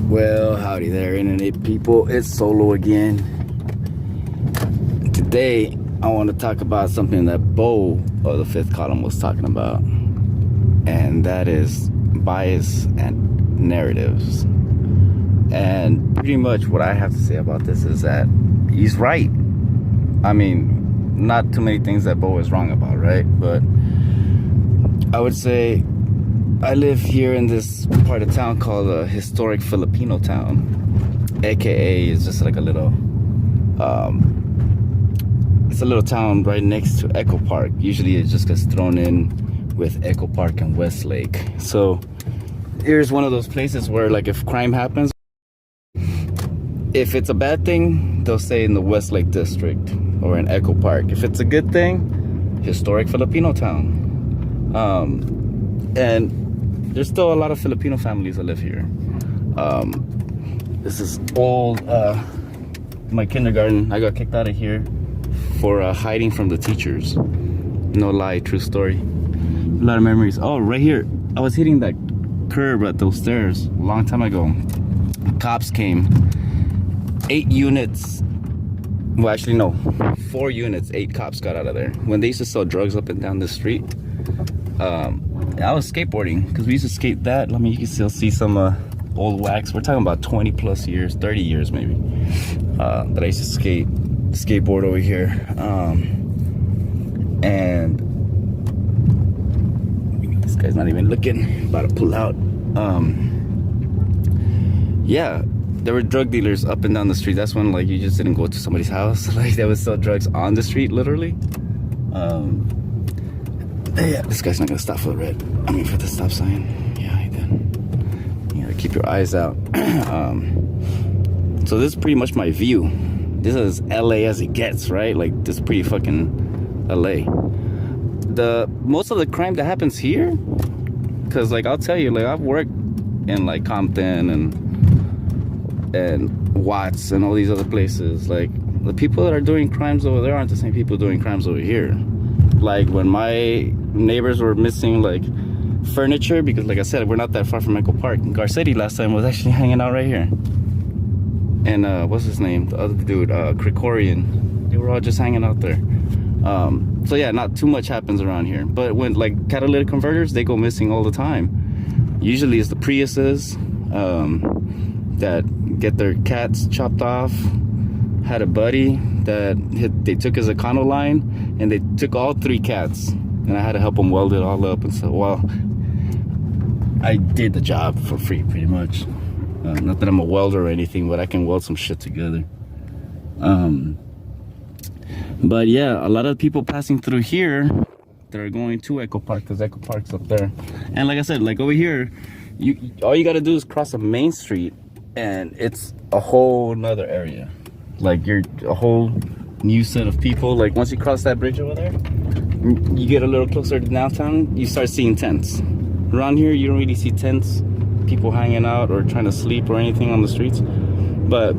Well, howdy there, internet people. It's Solo again. Today, I want to talk about something that Beau of the Fifth Column was talking about, and that is bias and narratives. And pretty much what I have to say about this is that he's right. I mean, not too many things that Beau is wrong about, right? But I would say I live here in this part of town called a historic Filipino town, aka it's just like a little it's a little town right next to Echo Park. Usually it just gets thrown in with Echo Park and Westlake. So here's one of those places where, like, if crime happens, if it's a bad thing, they'll say in the Westlake district or in Echo Park. If it's a good thing, historic Filipino town. And there's still a lot of Filipino families that live here. This is old, my kindergarten. I got kicked out of here for hiding from the teachers. No lie, true story. A lot of memories. Oh, right here. I was hitting that curb at those stairs a long time ago. Cops came. 8 units. Well, actually, no. 4 units, 8 cops got out of there. When they used to sell drugs up and down the street, I was skateboarding because we used to skate that. I mean, you can still see some old wax. We're talking about 20 plus years, 30 years maybe, that I used to skateboard over here. And this guy's not even looking, about to pull out. Yeah, there were drug dealers up and down the street. That's when, like, you just didn't go to somebody's house. Like, they would sell drugs on the street, literally. Yeah, this guy's not gonna stop for the red. I mean, for the stop sign. Yeah, he did. You gotta keep your eyes out. So this is pretty much my view. This is LA as it gets, right? Like, this is pretty fucking LA. Most of the crime that happens here, cause, like, I'll tell you, like, I've worked in, like, Compton and Watts and all these other places. Like, the people that are doing crimes over there aren't the same people doing crimes over here. Like, when my neighbors were missing, like, furniture, because, like I said, we're not that far from Echo Park. Garcetti last time was actually hanging out right here. And what's his name, the other dude, Krikorian, they were all just hanging out there. So yeah, not too much happens around here. But when, like, catalytic converters, they go missing all the time. Usually it's the Priuses that get their cats chopped off. Had a buddy that they took his Econo line and they took all 3 cats, and I had to help them weld it all up. And so, well, I did the job for free, pretty much. Not that I'm a welder or anything, but I can weld some shit together. But yeah, a lot of people passing through here that are going to Echo Park, because Echo Park's up there. And like I said, like, over here, all you gotta do is cross a main street and it's a whole nother area. Like, you're a whole new set of people. Like, once you cross that bridge over there, you get a little closer to downtown, you start seeing tents. Around here, you don't really see tents, people hanging out or trying to sleep or anything on the streets. But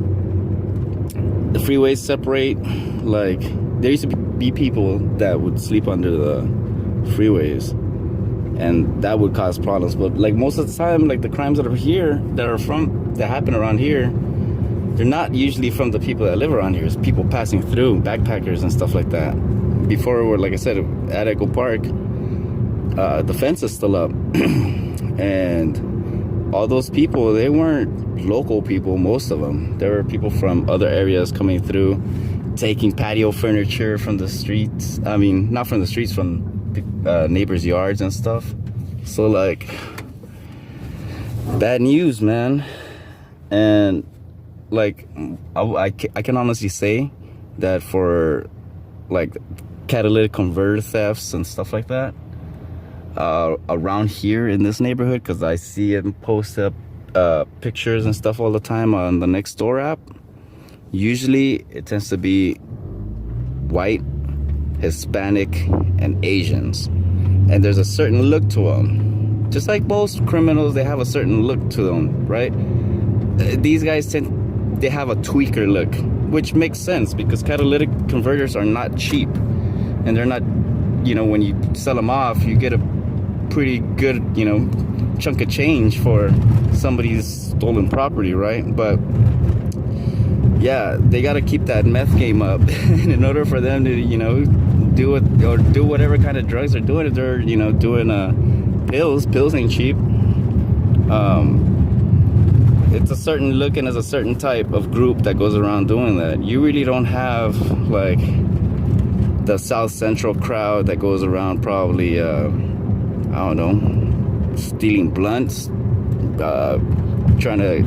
the freeways separate. Like, there used to be people that would sleep under the freeways, and that would cause problems. But, like, most of the time, like, the crimes that are here, that happen around here, they're not usually from the people that live around here. It's people passing through, backpackers and stuff like that. Before, like I said, at Echo Park, the fence is still up. And all those people, they weren't local people, most of them. There were people from other areas coming through, taking patio furniture from the streets. I mean, not from the streets, from neighbors' yards and stuff. So, like, bad news, man. And, like, I can honestly say that for, like, catalytic converter thefts and stuff like that, around here in this neighborhood, because I see it post up pictures and stuff all the time on the Nextdoor app, usually it tends to be white, Hispanic, and Asians. And there's a certain look to them. Just like most criminals, they have a certain look to them, right? These guys they have a tweaker look, which makes sense because catalytic converters are not cheap, and they're not, you know, when you sell them off, you get a pretty good, you know, chunk of change for somebody's stolen property, right? But yeah, they got to keep that meth game up in order for them to, you know, do whatever kind of drugs they're doing. If they're, you know, doing pills ain't cheap. It's a certain looking as a certain type of group that goes around doing that. You really don't have like the South Central crowd that goes around probably I don't know, stealing blunts, trying to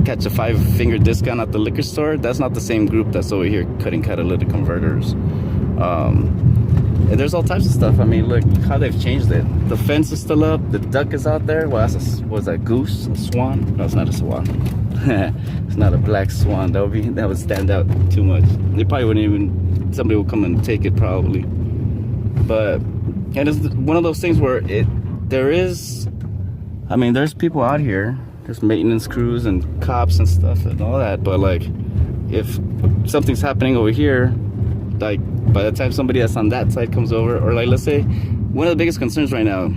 catch a 5-finger discount at the liquor store. That's not the same group that's over here cutting catalytic converters. And there's all types of stuff. I mean, look how they've changed it. The fence is still up. The duck is out there. Well, was that goose? A swan? No, it's not a swan. It's not a black swan. That would stand out too much. They probably wouldn't even. Somebody will come and take it probably. But and it's one of those things where there is. I mean, there's people out here. There's maintenance crews and cops and stuff and all that. But like, if something's happening over here, like by the time somebody that's on that side comes over, or like let's say one of the biggest concerns right now,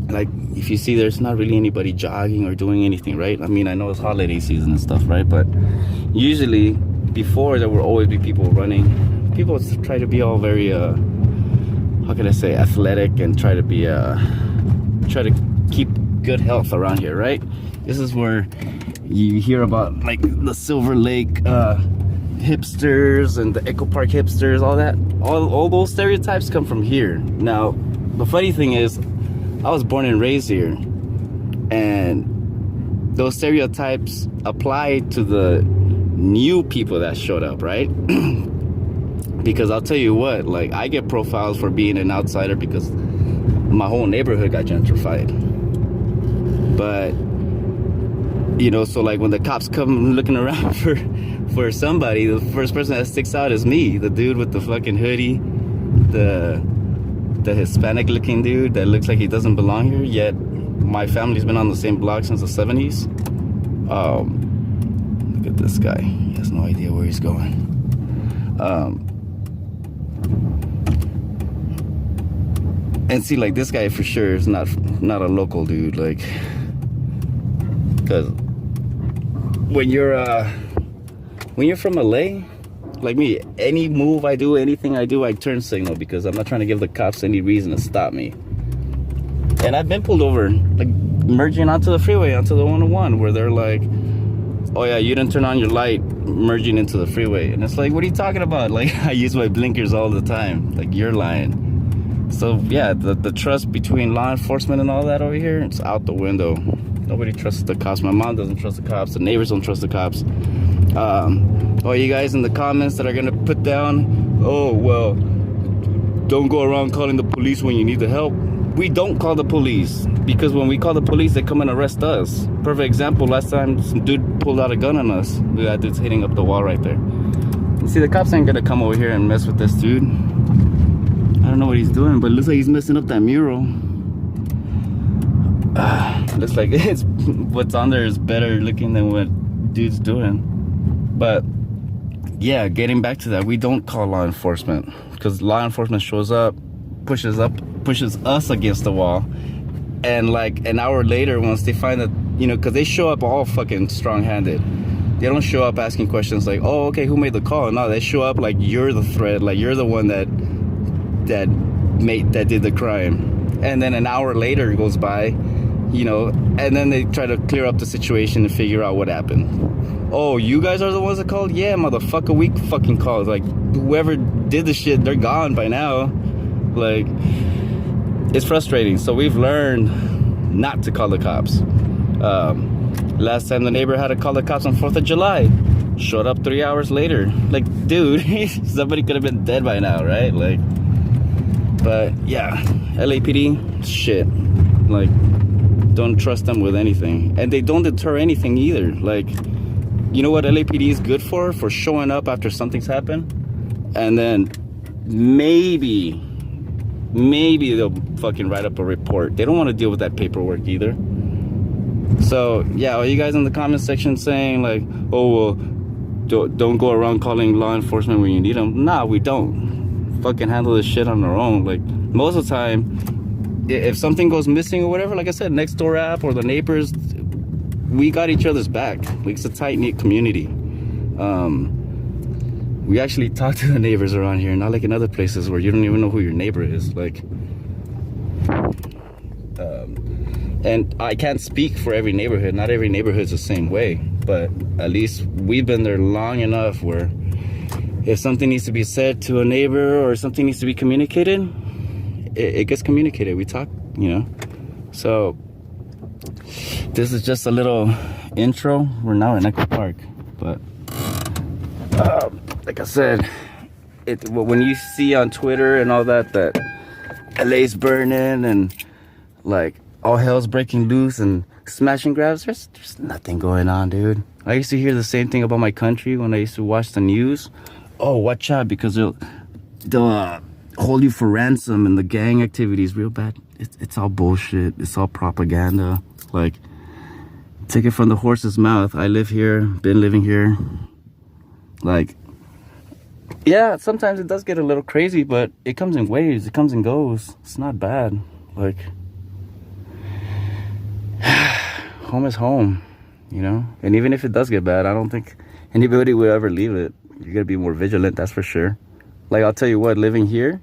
like if you see there's not really anybody jogging or doing anything, right? I mean, I know it's holiday season and stuff, right? But usually before there will always be people running. People try to be all very how can I say, athletic, and try to keep good health around here, right? This is where you hear about like the Silver Lake hipsters and the Echo Park hipsters, all that, all those stereotypes come from here. Now the funny thing is, I was born and raised here, and those stereotypes apply to the new people that showed up, right? Because I'll tell you what, like I get profiles for being an outsider because my whole neighborhood got gentrified. But you know, so like when the cops come looking around for somebody, the first person that sticks out is me, the dude with the fucking hoodie, the Hispanic looking dude that looks like he doesn't belong here, yet my family's been on the same block since the 70s. Look at this guy, he has no idea where he's going. And see, like this guy for sure is not a local dude, like, because when you're from LA, like me, any move I do, anything I do, I turn signal because I'm not trying to give the cops any reason to stop me. And I've been pulled over, like merging onto the freeway, onto the 101, where they're like, oh yeah, you didn't turn on your light merging into the freeway. And it's like, what are you talking about? Like, I use my blinkers all the time. Like, you're lying. So yeah, the trust between law enforcement and all that over here, it's out the window. Nobody trusts the cops. My mom doesn't trust the cops. The neighbors don't trust the cops. All you guys in the comments that are gonna put down, oh well, don't go around calling the police when you need the help. We don't call the police, because when we call the police, they come and arrest us. Perfect example, last time some dude pulled out a gun on us. That dude's hitting up the wall right there. You see, the cops ain't gonna come over here and mess with this dude. I don't know what he's doing, but it looks like he's messing up that mural. Looks like it's what's on there is better looking than what dude's doing. But yeah, getting back to that, we don't call law enforcement because law enforcement shows up, pushes us against the wall, and like an hour later, once they find that, you know, because they show up all fucking strong-handed. They don't show up asking questions like, oh, okay, who made the call? No, they show up like you're the threat, like you're the one that did the crime. And then an hour later goes by, you know, and then they try to clear up the situation and figure out what happened. Oh, you guys are the ones that called? Yeah, motherfucker, we fucking called. Like, whoever did the shit, they're gone by now. Like, it's frustrating. So we've learned not to call the cops. Last time the neighbor had to call the cops on 4th of July. Showed up 3 hours later. Like, dude, somebody could have been dead by now, right? Like, but yeah, LAPD, shit. Like, don't trust them with anything. And they don't deter anything either. Like, you know what LAPD is good for? For showing up after something's happened. And then maybe they'll fucking write up a report. They don't want to deal with that paperwork either. So yeah, all you guys in the comment section saying like, oh well, don't go around calling law enforcement when you need them. Nah, we don't. Fucking handle this shit on our own. Like, most of the time, if something goes missing or whatever, like I said, next door app or the neighbors, we got each other's back. Like, it's a tight-knit community. We actually talk to the neighbors around here, not like in other places where you don't even know who your neighbor is. Like, and I can't speak for every neighborhood. Not every neighborhood's the same way, but at least we've been there long enough where if something needs to be said to a neighbor or something needs to be communicated, it gets communicated. We talk, you know. So this is just a little intro. We're now in Echo Park, but like I said, when you see on Twitter and all that LA's burning and like all hell's breaking loose and smash and grabs, there's nothing going on, dude. I used to hear the same thing about my country when I used to watch the news. Oh, watch out, because they'll hold you for ransom and the gang activity is real bad. It's all bullshit. It's all propaganda. Like, take it from the horse's mouth. I live here, been living here. Like, yeah, sometimes it does get a little crazy, but it comes in waves. It comes and goes. It's not bad. Like, home is home, you know? And even if it does get bad, I don't think anybody would ever leave it. You gotta be more vigilant, that's for sure. Like, I'll tell you what, living here,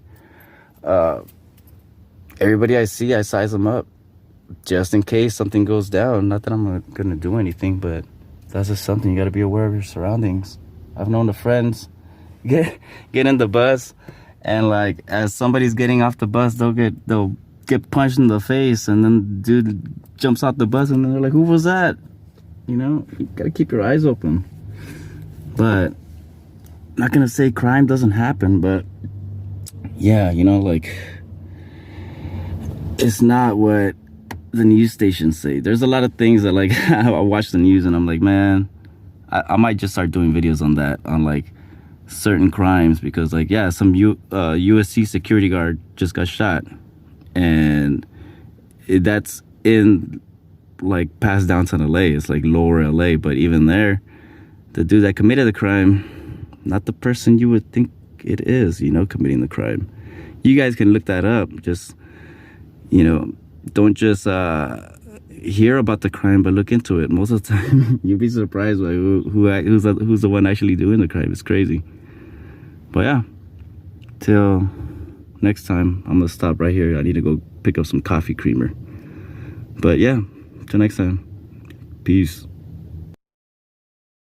everybody I see, I size them up just in case something goes down. Not that I'm gonna do anything, but that's just something. You gotta be aware of your surroundings. I've known the friends get in the bus, and like as somebody's getting off the bus, they'll get punched in the face, and then dude jumps out the bus, and then they're like, "Who was that?" You know, you gotta keep your eyes open. But not gonna say crime doesn't happen, but yeah, you know, like, it's not what the news stations say. There's a lot of things that, like, I watch the news and I'm like, man, I might just start doing videos on that, on like certain crimes, because like, yeah, some USC security guard just got shot, and that's in like past downtown LA. It's like lower LA, but even there, the dude that committed the crime, not the person you would think it is, you know, committing the crime. You guys can look that up. Just, you know, don't just hear about the crime, but look into it. Most of the time, you'll be surprised by who's the one actually doing the crime. It's crazy. But yeah, till next time, I'm gonna stop right here. I need to go pick up some coffee creamer. But yeah, till next time, peace.